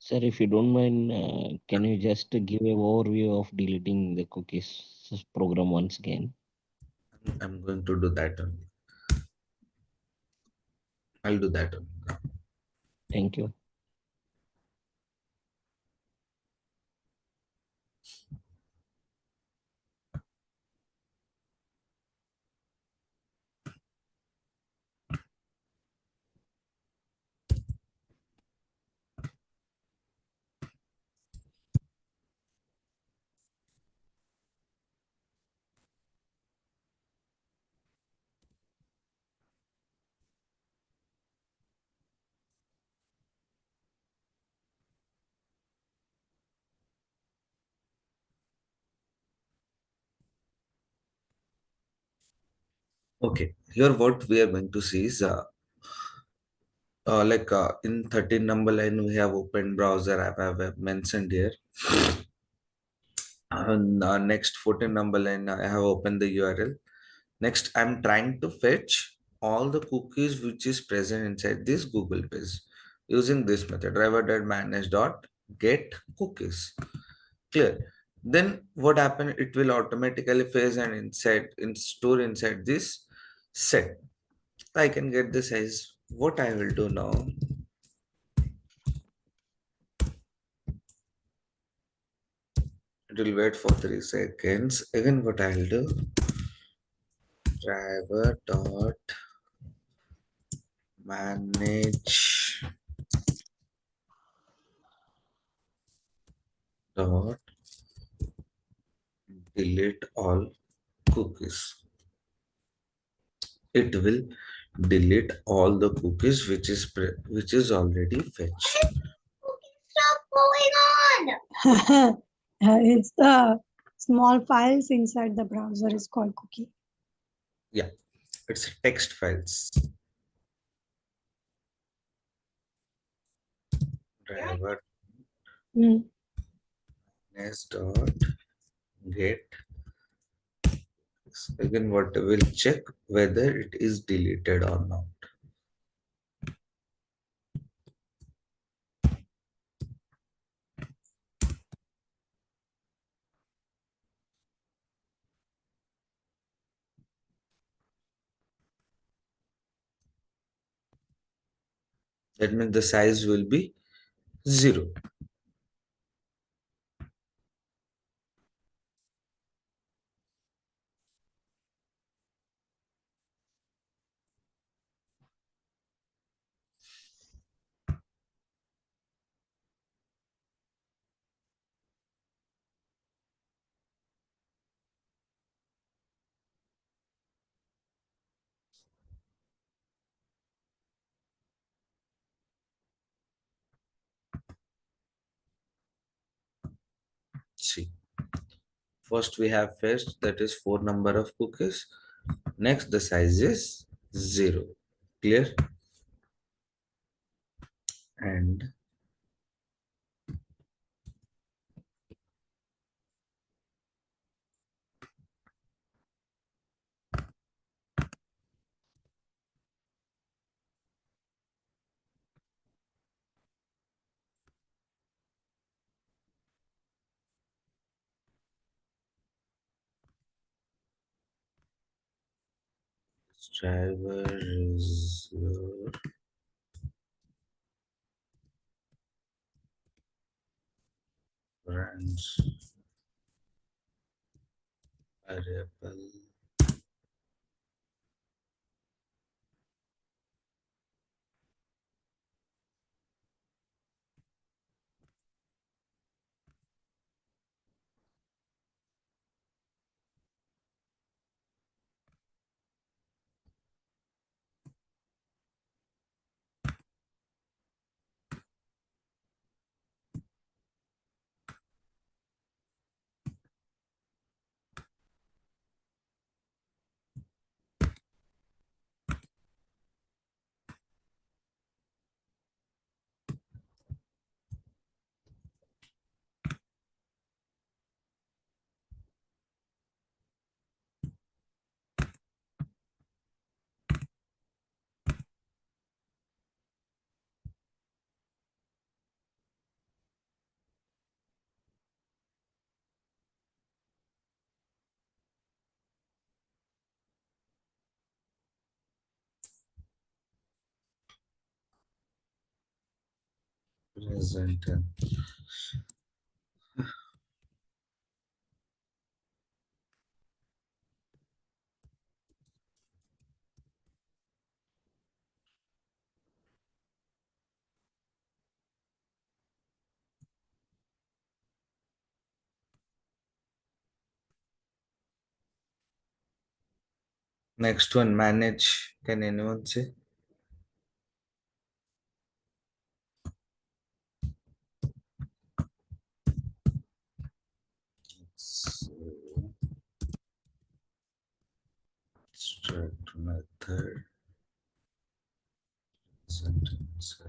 Sir, if you don't mind, can you just give a overview of deleting the cookies program once again? I'm going to do that only. I'll do that only. Thank you. Okay, here what we are going to see is in 13 number line we have open browser app I have mentioned here. And next 14 number line I have opened the URL. Next, I'm trying to fetch all the cookies which is present inside this Google page using this method driver.manage.get cookies. Clear. Then what happened? It will automatically fetch and store inside this set. I can get the size. What I will do now? It will wait for 3 seconds. Again, what I'll do? Driver dot manage dot delete all cookies. It will delete all the cookies which is already fetched. Stop going on. It's the small files inside the browser is called cookie. Yeah, it's text files. Driver Mm. nest dot get. Again, what will check whether it is deleted or not. That means the size will be 0. See, first we have fetched that is 4 number of cookies. Next, the size is 0. Clear? And driver is your branch variable. present tense. Next one, manage. Can anyone say? So, abstract method. Sentence.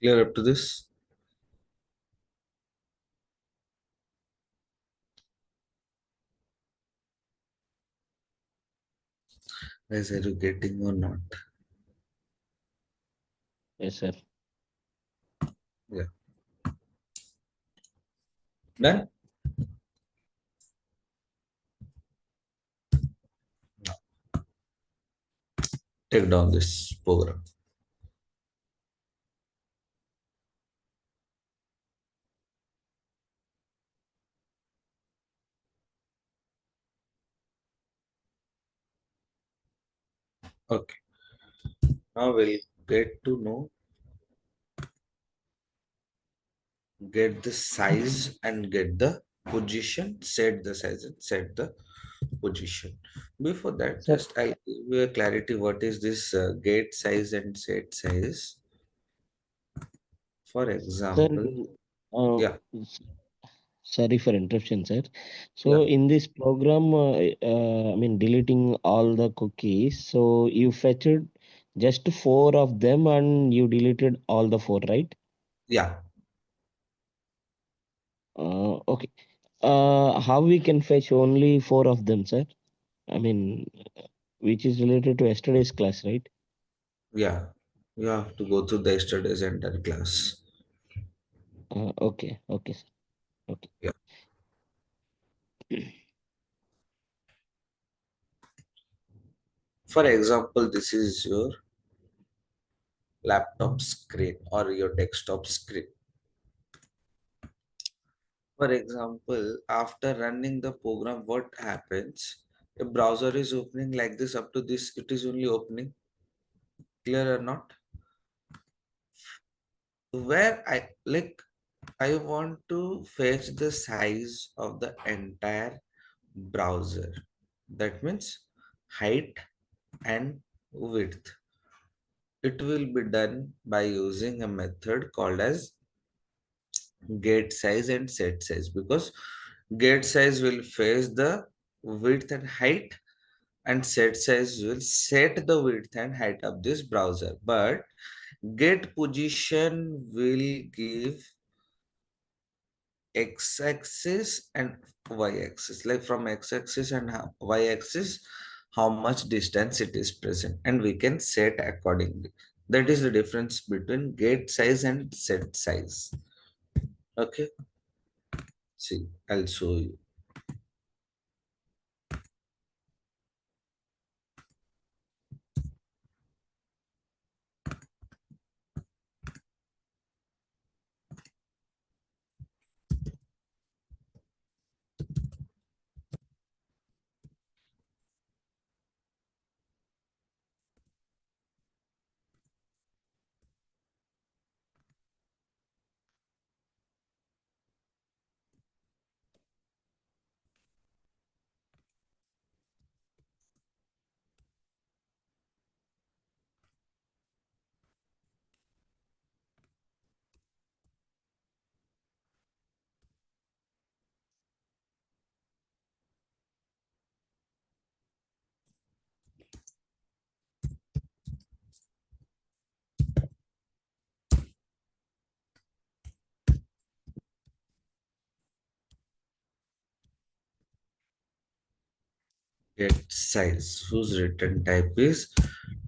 Clear up to this? Guys, are you getting or not? Yes, sir. Yeah. Done? Take down this program. Okay. Now we'll get to know, get the size and get the position, set the size and set the position. Before that, Sir, just I'll give you a clarity what is this get size and set size. For sir, example, uh, yeah, s- sorry for interruption, sir. yeah, So in this program, I mean, deleting all the cookies. So you fetched just four of them and you deleted all the four, right? yeah, Okay. How we can fetch only four of them, sir? I mean, which is related to yesterday's class, right? yeah. You have to go through the yesterday's entire class. Okay, okay, sir. Okay. Yeah. For example, this is your laptop screen or your desktop screen. For example, after running the program, what happens? A browser is opening like this up to this, it is only opening. Clear or not? Where I want to fetch the size of the entire browser. That means height and width. It will be done by using a method called as get size and set size, because get size will fetch the width and height and set size will set the width and height of this browser, but get position will give x-axis and y-axis, like from x-axis and y-axis how much distance it is present, and we can set accordingly. That is the difference between get size and set size. Okay, see, I'll show you. get size whose return type is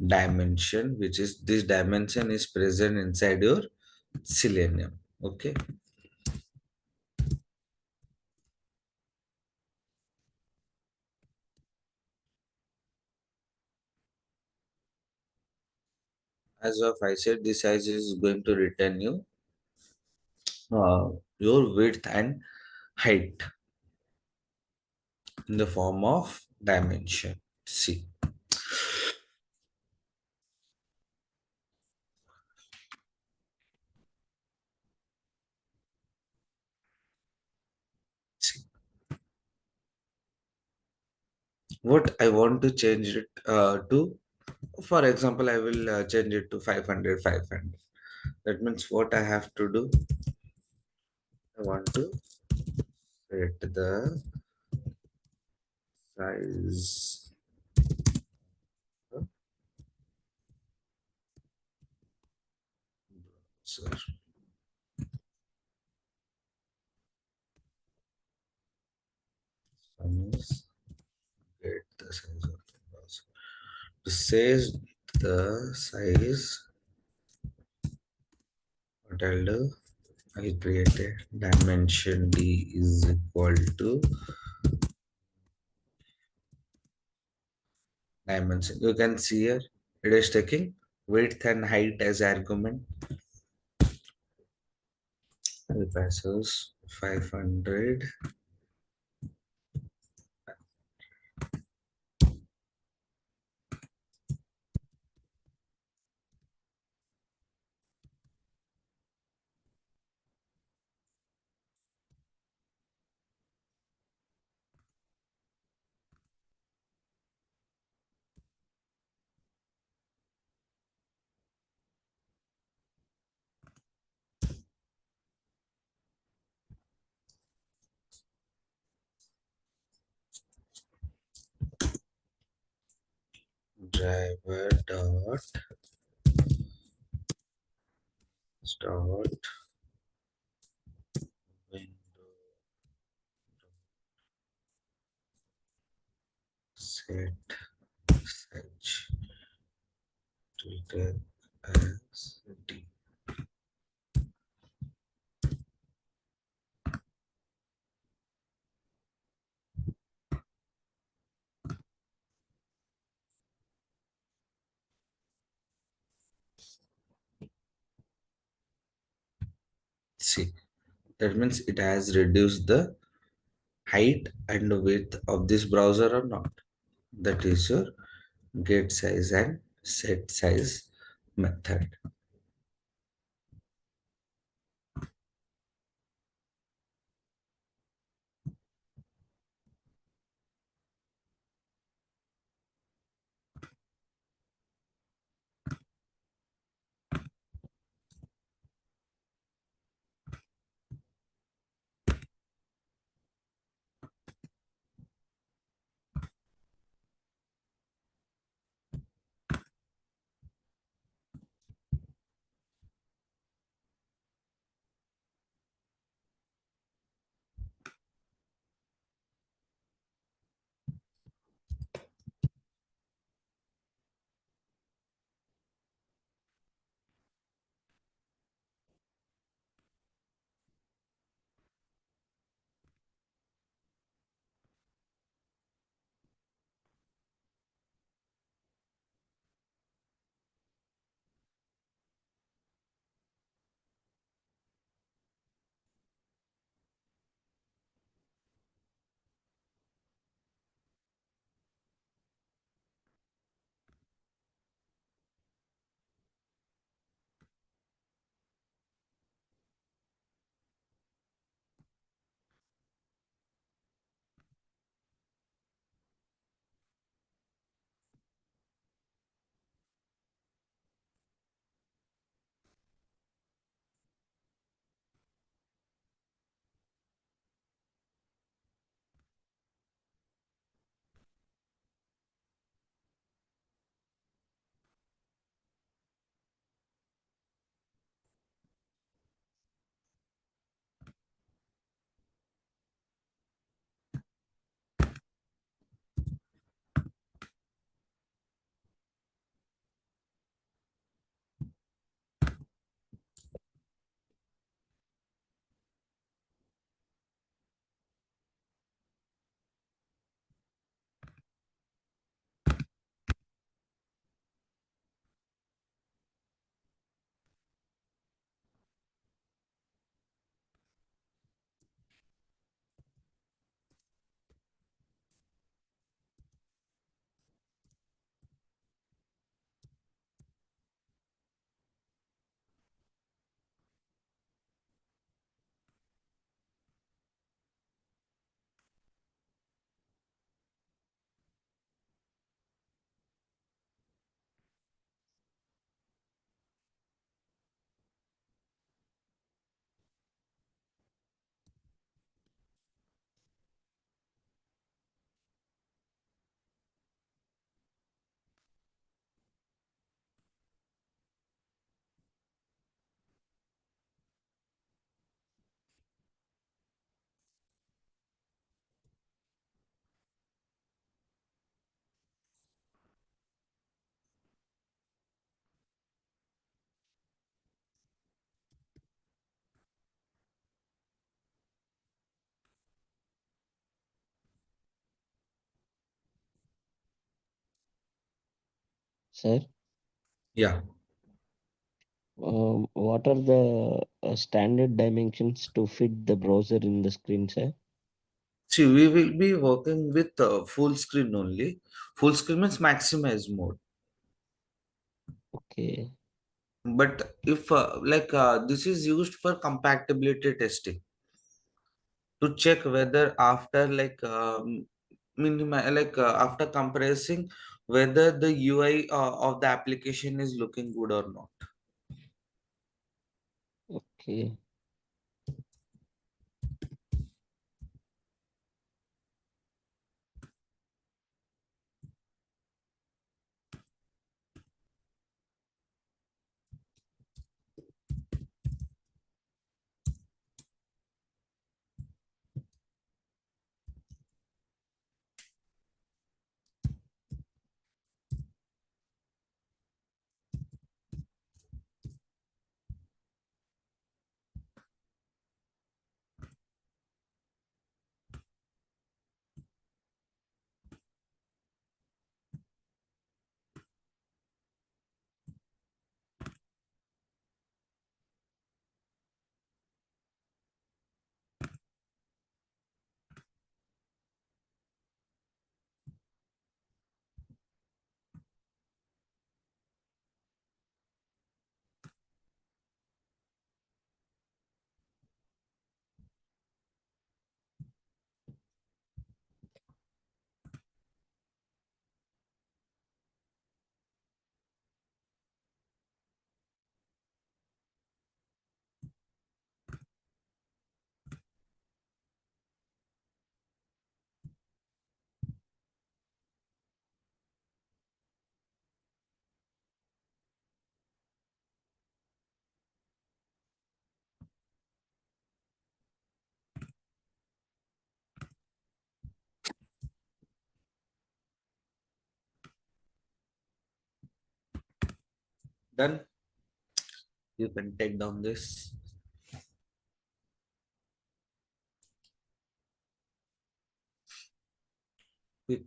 dimension, which is this dimension is present inside your Selenium. Okay. As of I said, this size is going to return you your width and height in the form of dimension. See, see. What I want to change it to, for example, I will change it to 500, 500. That means what I have to do, I want to set the size of the browser. One is get the size of the browser. To say the size, what I'll do, I'll create a dimension d is equal to dimension. You can see here it is taking width and height as argument. It passes 500. Driver dot start window set search Twitter as D. See, that means it has reduced the height and width of this browser or not. That is your get size and set size method. sir. Yeah. What are the standard dimensions to fit the browser in the screen, sir? See, we will be working with full screen only. Full screen means maximize mode. Okay, But if this is used for compatibility testing to check whether after after compressing whether the UI of the application is looking good or not. okay. Then you can take down this. Quick.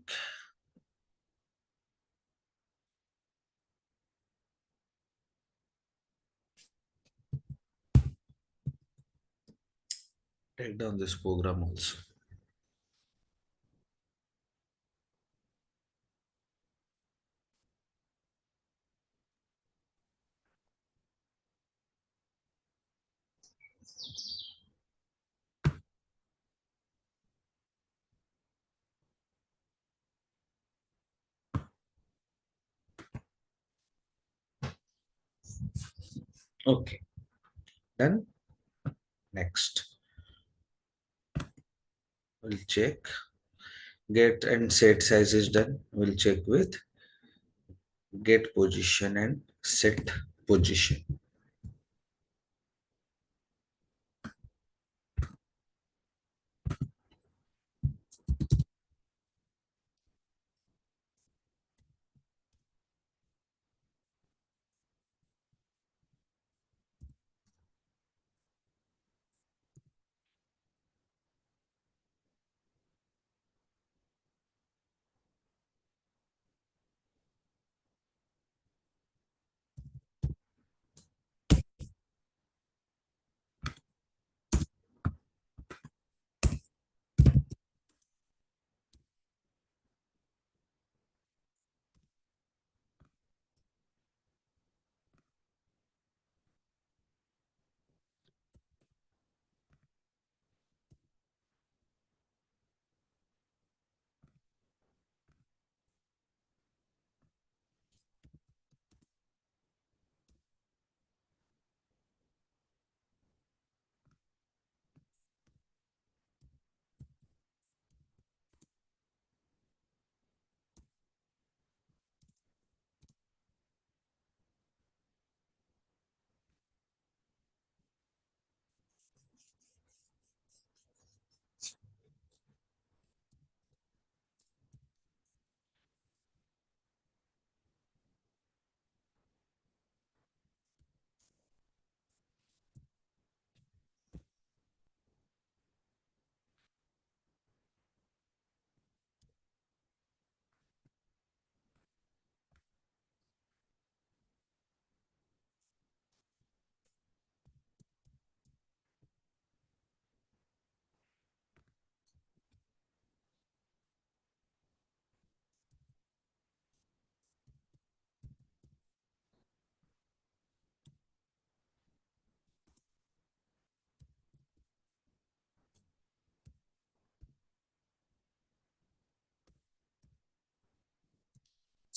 Take down this program also. Okay. Then next we'll check get and set size is done. We'll check with get position and set position.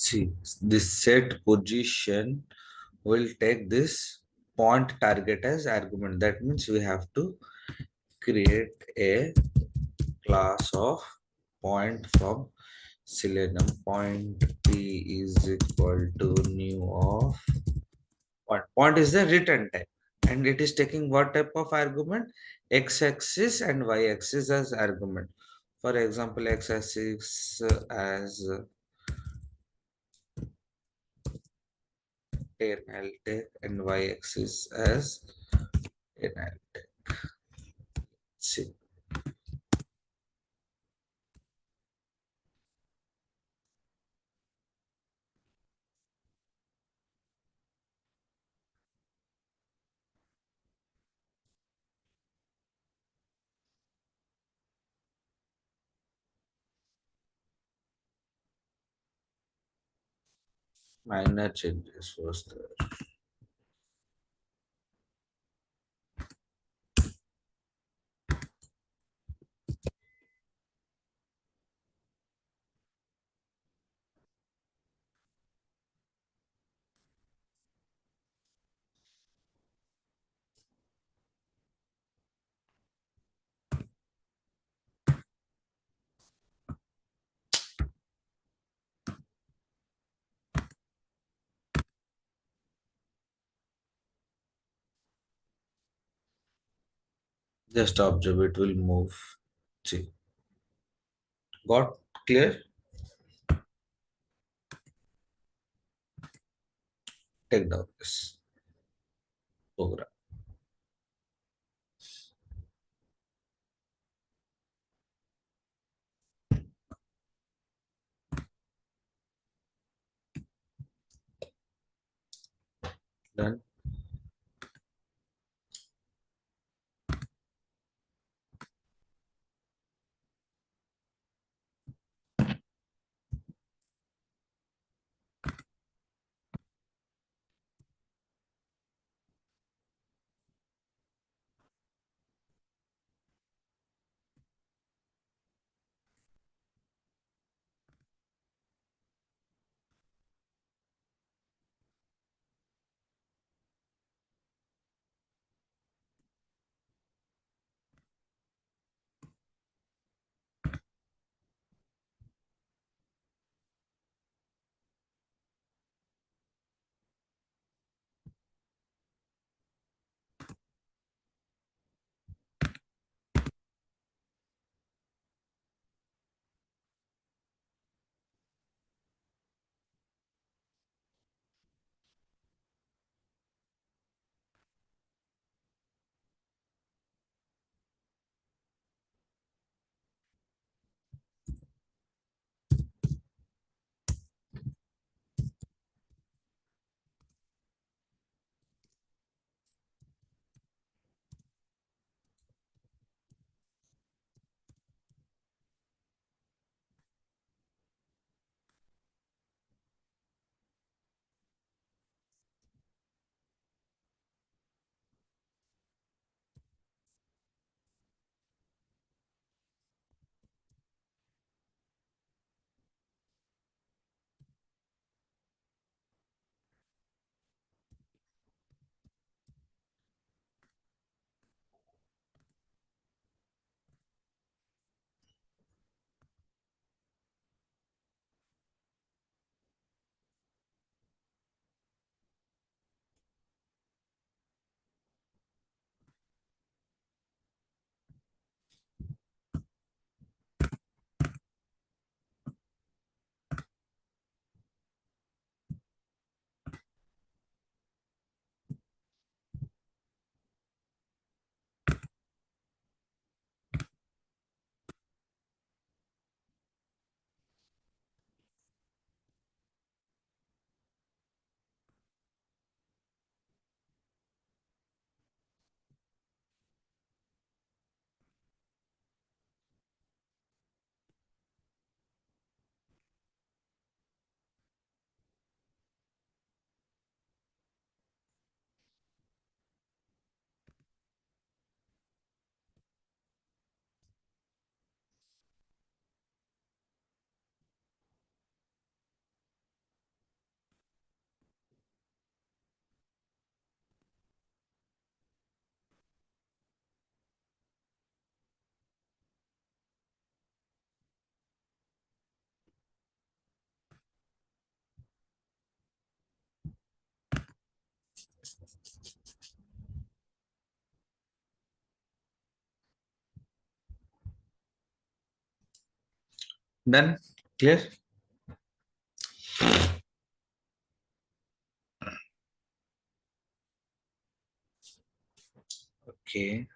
See, this set position will take this point target as argument. That means we have to create a class of point from Selenium. Point p is equal to new of point. Point is the return type, and it is taking what type of argument? X-axis and y-axis as argument. For example, x-axis as 10 I'll take, and y-axis as 10 I'll take. See, minor changes was there. Just observe, it will move. See, got clear? Take down this program. Done. Done? Clear? Okay.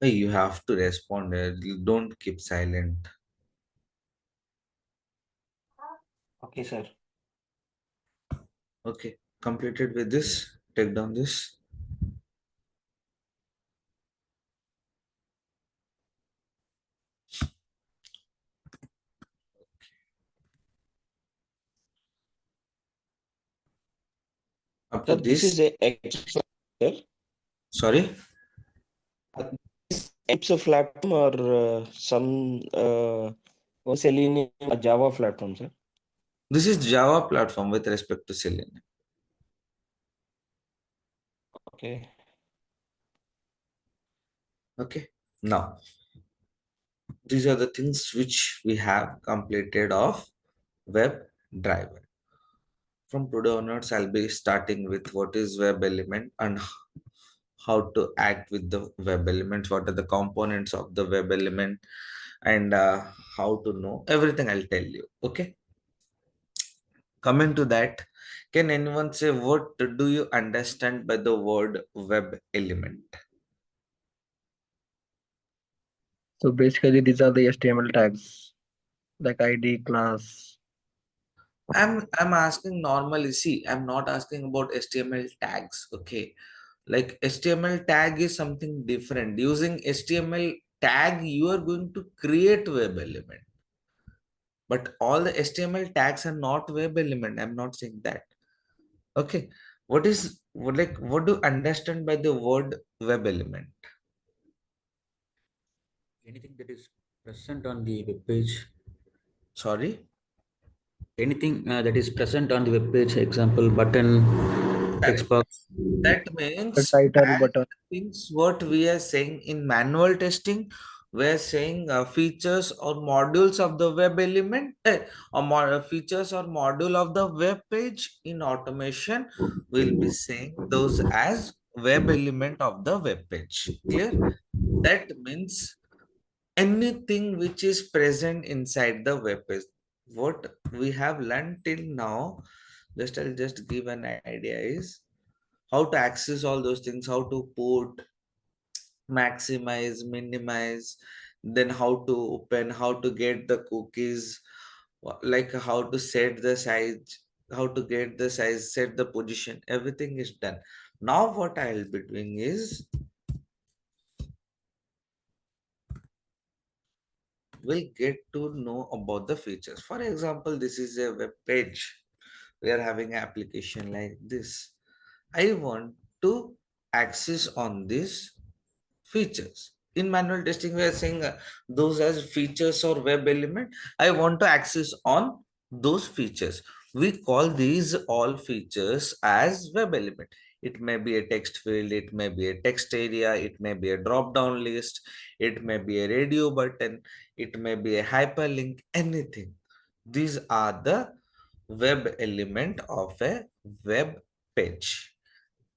Hey, you have to respond. You don't keep silent. Okay, sir. Okay. Completed with this. Take down this. Up to Sir, this is this. a X, sir. Sorry. It's a platform or some Selenium or Java platform, sir. This is Java platform with respect to Selenium. Okay. Okay. Now, these are the things which we have completed of WebDriver. From today onwards, I'll be starting with what is web element and how to act with the web elements, what are the components of the web element, and how to know everything. I'll tell you. Okay. Coming to that, can anyone say what do you understand by the word web element? So basically, these are the HTML tags like ID, class. I'm asking normally. See, I'm not asking about HTML tags. Okay, like HTML tag is something different. Using HTML tag, you are going to create web element. But all the HTML tags are not web element. I'm not saying that. Okay, what do you understand by the word web element? Anything that is present on the web page, Sorry. anything that is present on the web page, example button, text Correct. box. That The means title as button. things what we are saying in manual testing, we're saying features or modules of the web element, features or module of the web page. In automation, we'll be saying those as web element of the web page. Clear? That means anything which is present inside the web page. What we have learned till now, I'll just give an idea is how to access all those things, how to put, maximize, minimize, then how to open, how to get the cookies, like how to set the size, how to get the size, set the position, everything is done. Now what I'll be doing is we'll get to know about the features. For example, this is a web page. We are having an application like this. I want to access on this features. In manual testing, we are saying those as features or web element. I want to access on those features. We call these all features as web element. It may be a text field, it may be a text area, it may be a drop down list, it may be a radio button, it may be a hyperlink, anything. These are the web element of a web page.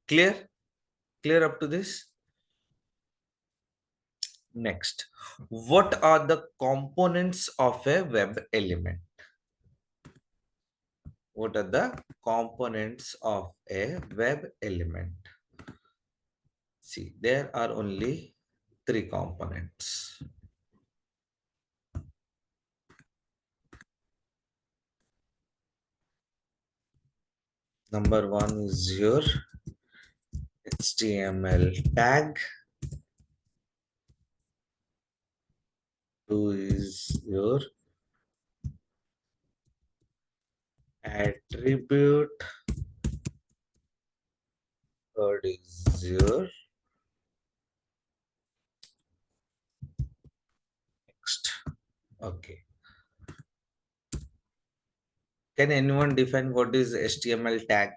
Clear? Clear up to this? Next, what are the components of a web element? What are the components of a web element? See, there are only three components. Number one is your HTML tag. Two is your attribute. Third is your text. Okay. Can anyone define what is HTML tag?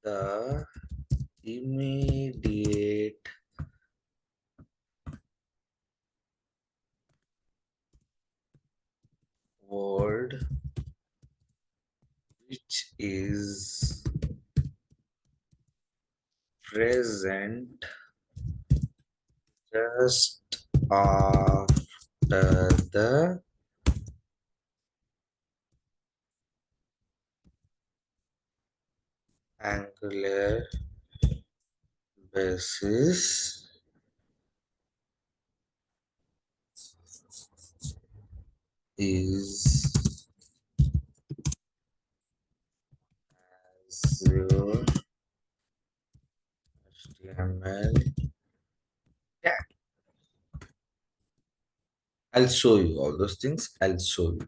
the immediate word which is present just after the angular basis is your HTML. Yeah, I'll show you all those things. I'll show you.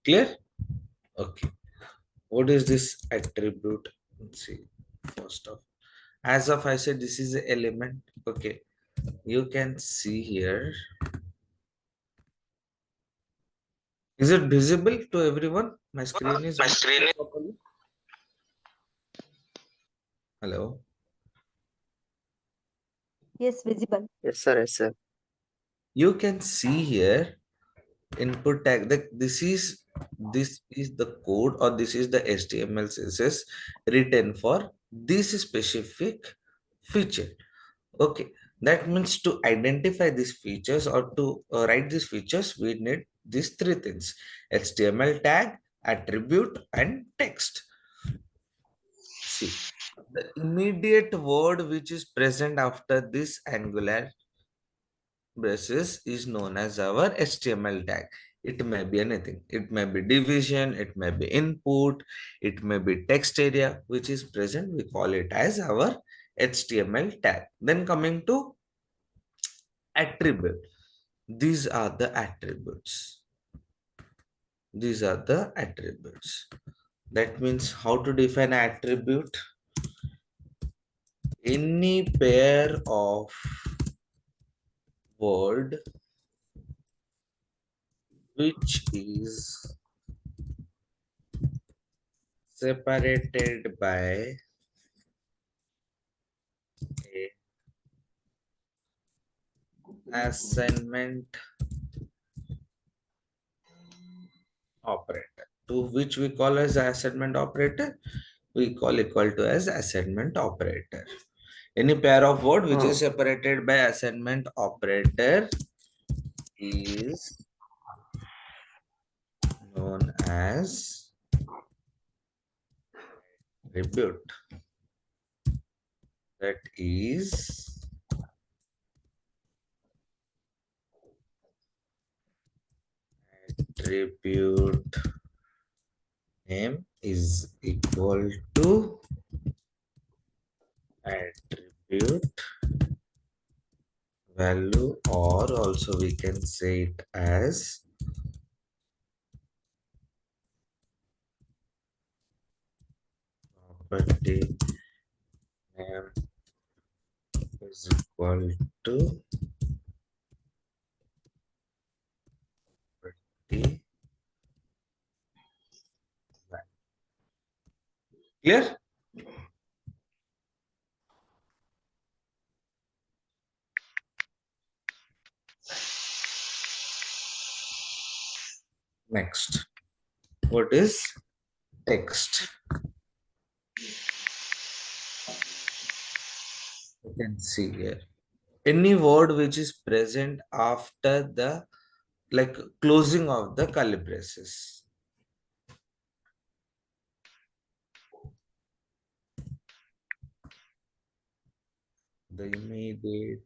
Clear? Okay. What is this attribute? Let's see. First of, as of I said, this is an element. Okay. You can see here. Is it visible to everyone? My screen is My visible screen is properly. Hello. Yes, visible. Yes, sir. Yes, sir. You can see here input tag. This is the code, or this is the HTML CSS written for this specific feature. Okay, that means to identify these features or to write these features, we need these three things: HTML tag, attribute, and text. See, the immediate word which is present after this angular braces is known as our HTML tag. It may be anything. It may be division, it may be input, it may be text area which is present. We call it as our HTML tag. Then coming to attribute. These are the attributes. These are the attributes. That means how to define attribute? Any pair of word which is separated by a assignment operator, to which we call as assignment operator, we call equal to as assignment operator. Any pair of word which is separated by assignment operator is known as attribute. That is attribute name is equal to attribute value, or also we can say it as property name is equal to property value. Clear? Next, what is text? You can see here any word which is present after the closing of the curly braces. The immediate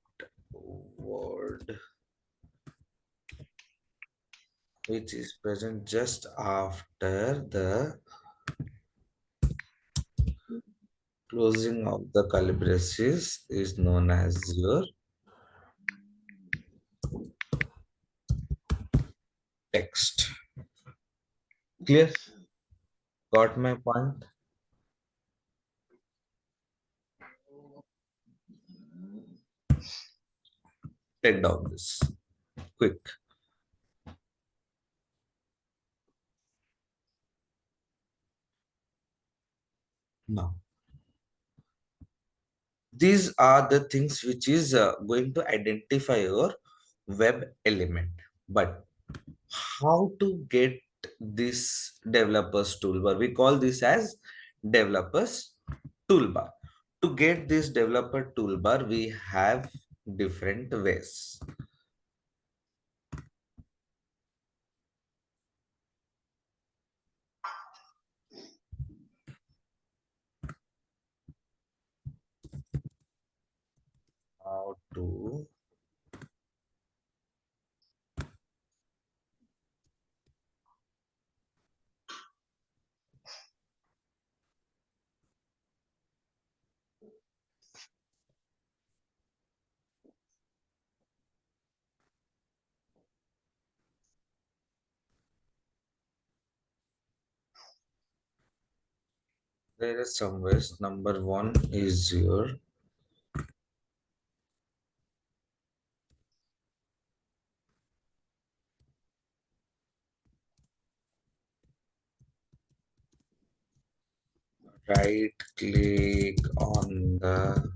word which is present just after the closing of the curly braces is known as your text. Clear? Got my point? Take down this quick. Now, these are the things which is going to identify your web element. But how to get this developers toolbar? We call this as developers toolbar. To get this developer toolbar, we have different ways. How to there is some ways. Number one is your right click on the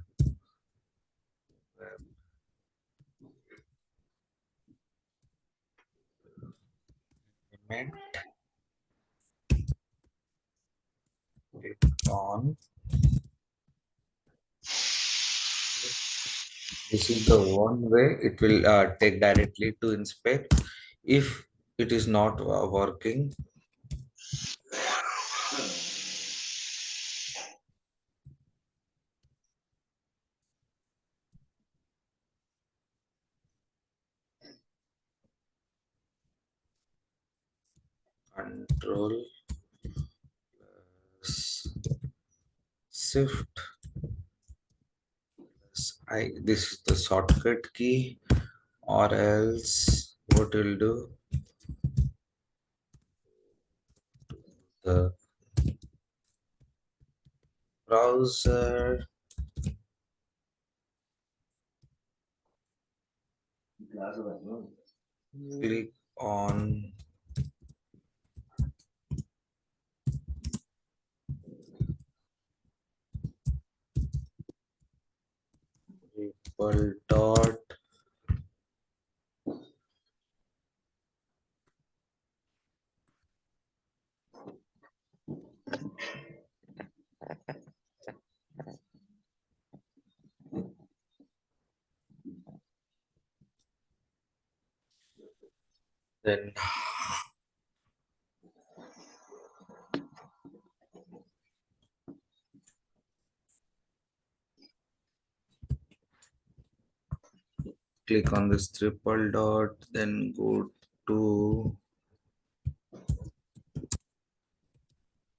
web element, click on. This is the one way it will take directly to inspect. If it is not working, control plus shift plus I. This is the shortcut key, or else what will do, the browser, click on triple dot, then click on this triple dot, then go to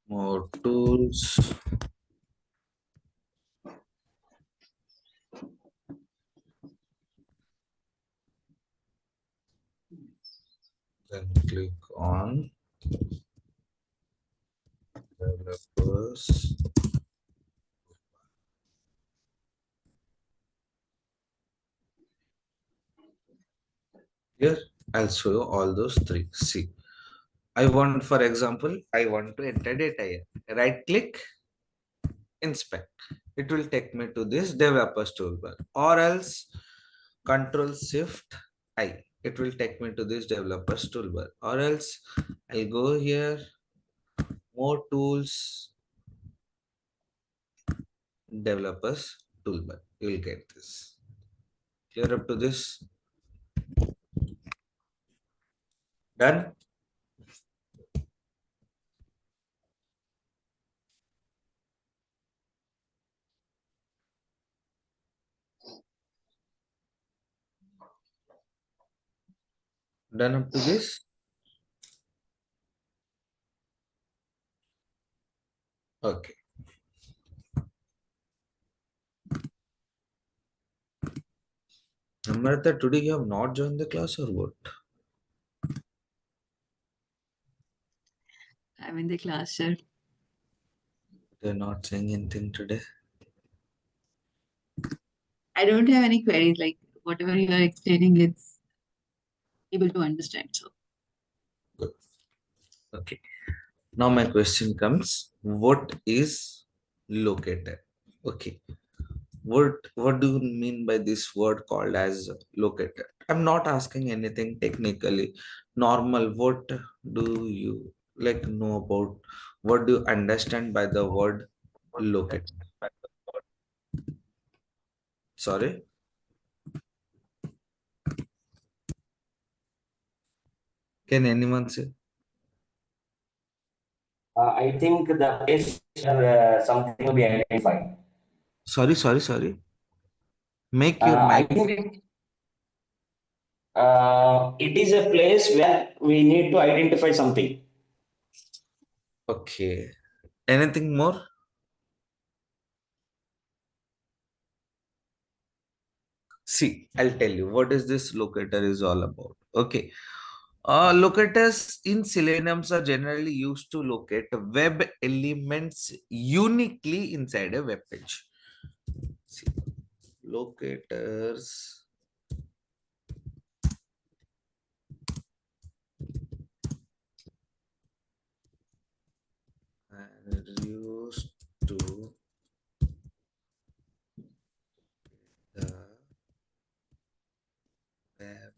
more tools, then click on developers. Here I'll show you all those three. See, I want, for example, I want to enter data here. Right click, inspect. It will take me to this developers toolbar, or else control shift I. It will take me to this developers toolbar, or else I'll go here, more tools, developers toolbar. You'll get this. Clear up to this? Done? Done up to this? Okay. Amrita, today you have not joined the class or what? I'm in the class, sir. They're not saying anything today. I don't have any queries. Like whatever you are explaining, it's able to understand. So Okay. Now my question comes, what is locator. Okay, what do you mean by this word called as locator? I'm not asking anything technically, normal. What do you like know about, what do you understand by the word locator? Sorry, can anyone say? I think the place where something will be identified. Sorry, make your I mic. think it is a place where we need to identify something. Okay, anything more? See, I'll tell you what is this locator is all about. Okay, locators in Selenium are generally used to locate web elements uniquely inside a web page. See, locators are used to the web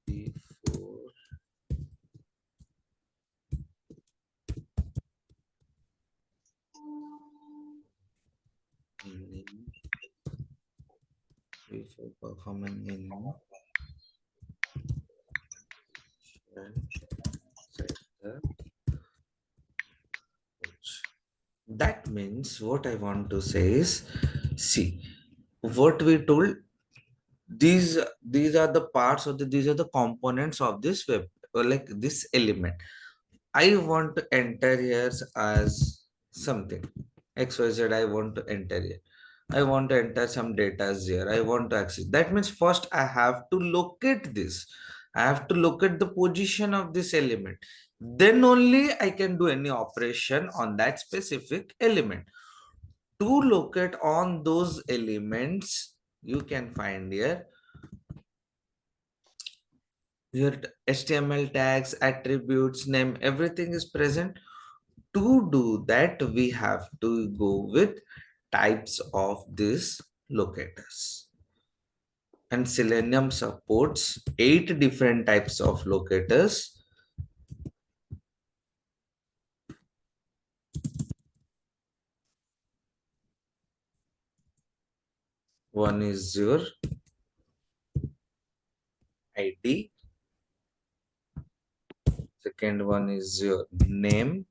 before any before performing any action inside the page. That means what I want to say is, see, what we told, these are the parts of the, these are the components of this web, or like this element. I want to enter here as something XYZ. I want to enter here. I want to enter some data here. I want to access. That means first I have to locate this. I have to locate the position of this element. Then only I can do any operation on that specific element. To locate on those elements, you can find here your HTML tags, attributes, name, everything is present. To do that, we have to go with types of these locators. And Selenium supports 8 different types of locators. One is your ID. Second one is your name.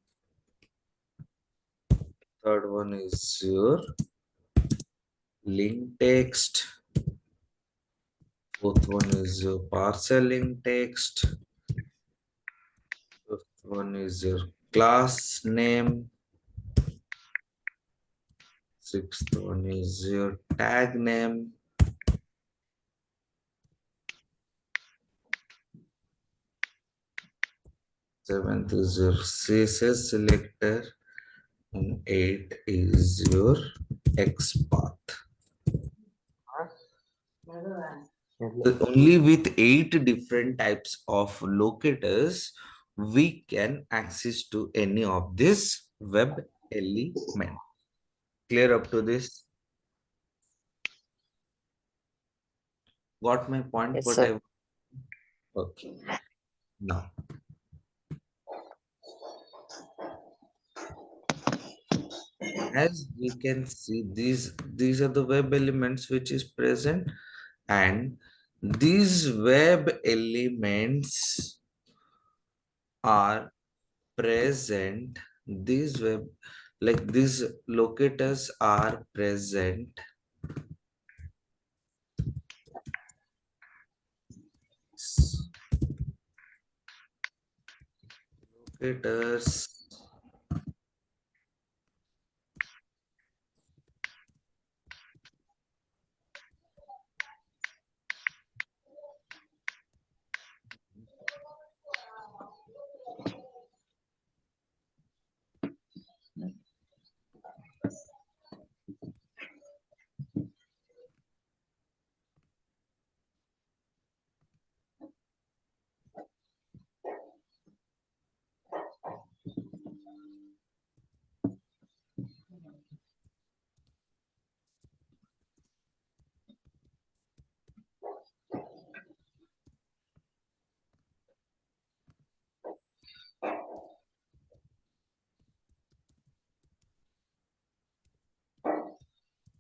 Third one is your link text. Fourth one is your parser link text. Fifth one is your class name. Sixth one is your tag name. Seventh is your CSS selector. And 8 is your XPath. Only with 8 different types of locators, we can access to any of this web element. Clear up to this? Got my point? Yes, What sir. I okay. Now, as we can see, these are the web elements which is present, and these web elements are present, these web, like these locators are present locators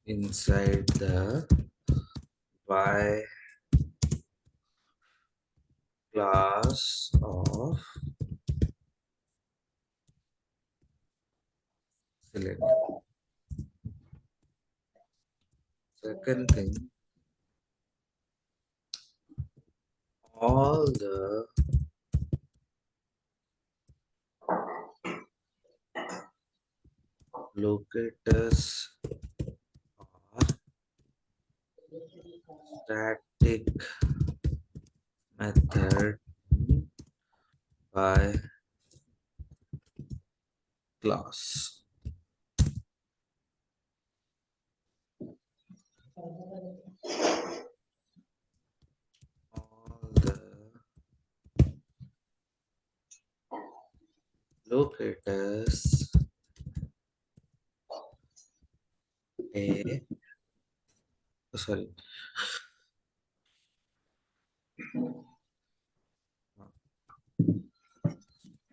inside the y class of Selenium. Second thing, all the locators are static method by class. All the locators a sorry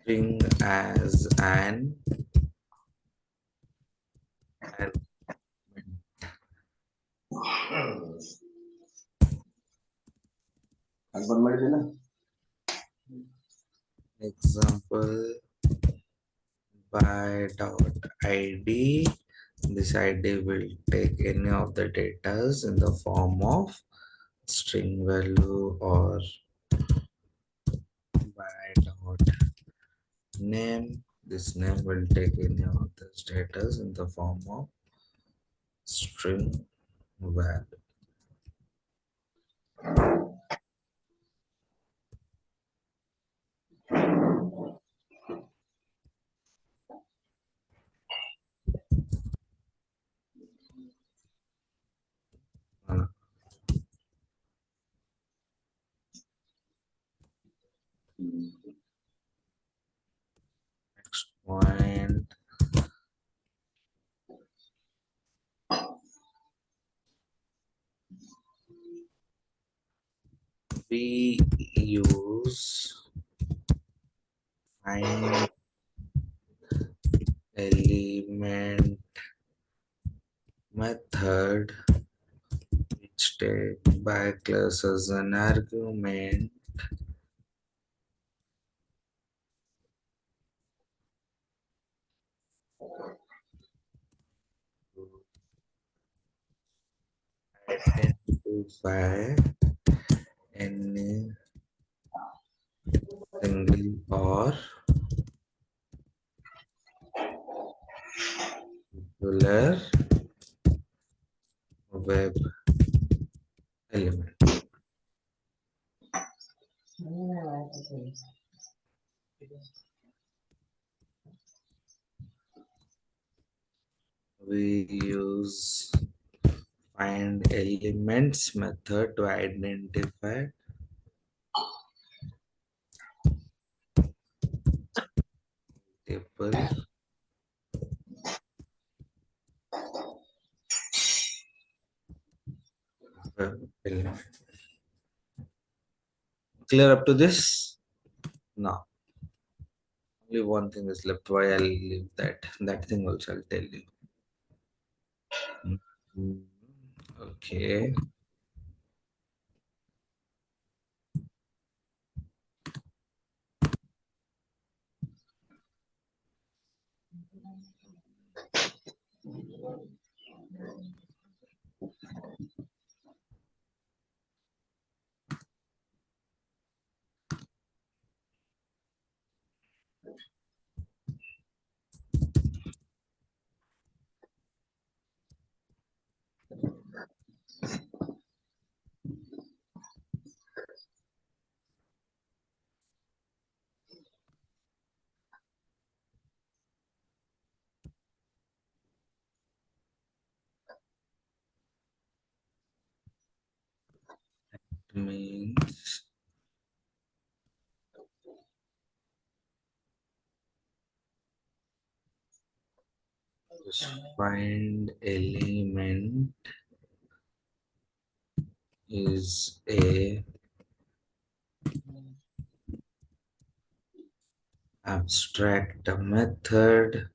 string as an argument. Example by dot id. This id will take any of the data in the form of string value or by dot name. This name will take any of the status in the form of string value. Uh, Next point, we use find element method which take by class as an argument to identify any single or regular web element. We use find elements method to identify multiple web element. Clear up to this? Now, only one thing is left. Why I'll leave that. That thing also I'll tell you. Mhm. Okay. Means just find element is a abstract method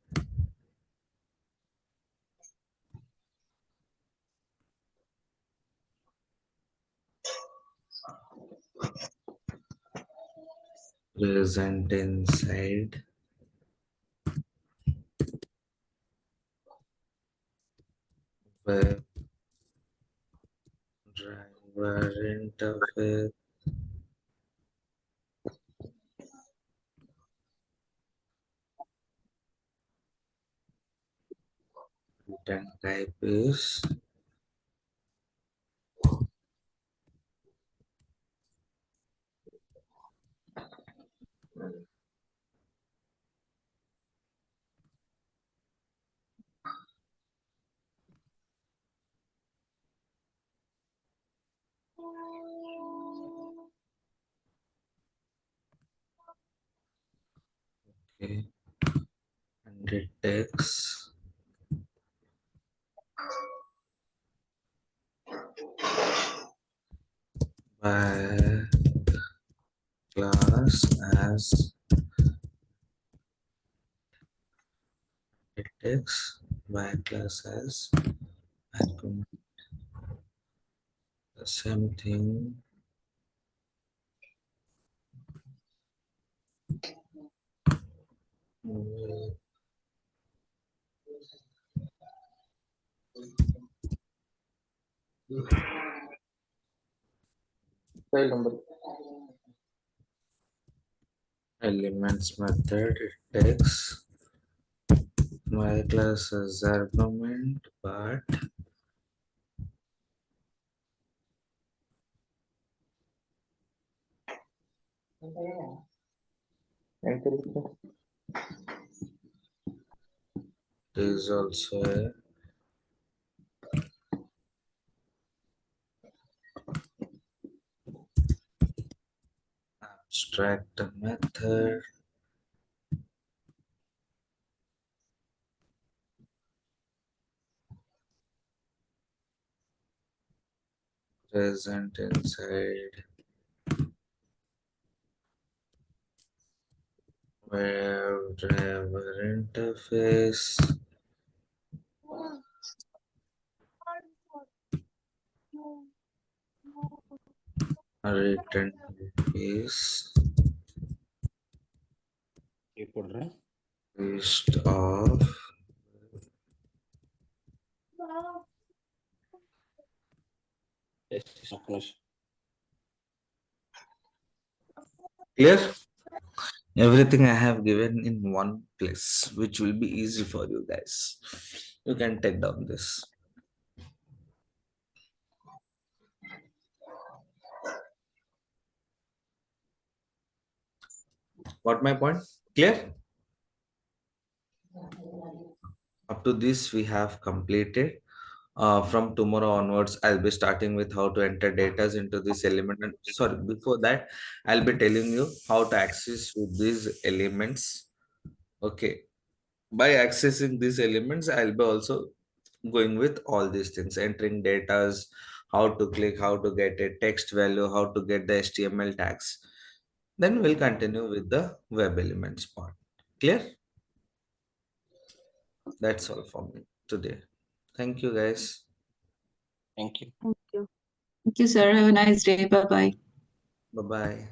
present inside web driver interface. Return type is okay, and it takes by class as it takes by class as argument. The same thing with File number. elements method. It takes my class as argument, but Enter it. it is also a abstract method. Present inside WebDriver interface. Return is list of clear. Everything I have given in one place, which will be easy for you guys. You can take down this. What my point? Clear? Up to this, we have completed. From tomorrow onwards, I'll be starting with how to enter data into this element. And sorry, before that, I'll be telling you how to access with these elements. Okay. By accessing these elements, I'll be also going with all these things, entering datas, how to click, how to get a text value, how to get the HTML tags. Then we'll continue with the web elements part. Clear? That's all for me today. Thank you, guys. Thank you. Thank you, sir. Have a nice day. Bye bye. Bye bye.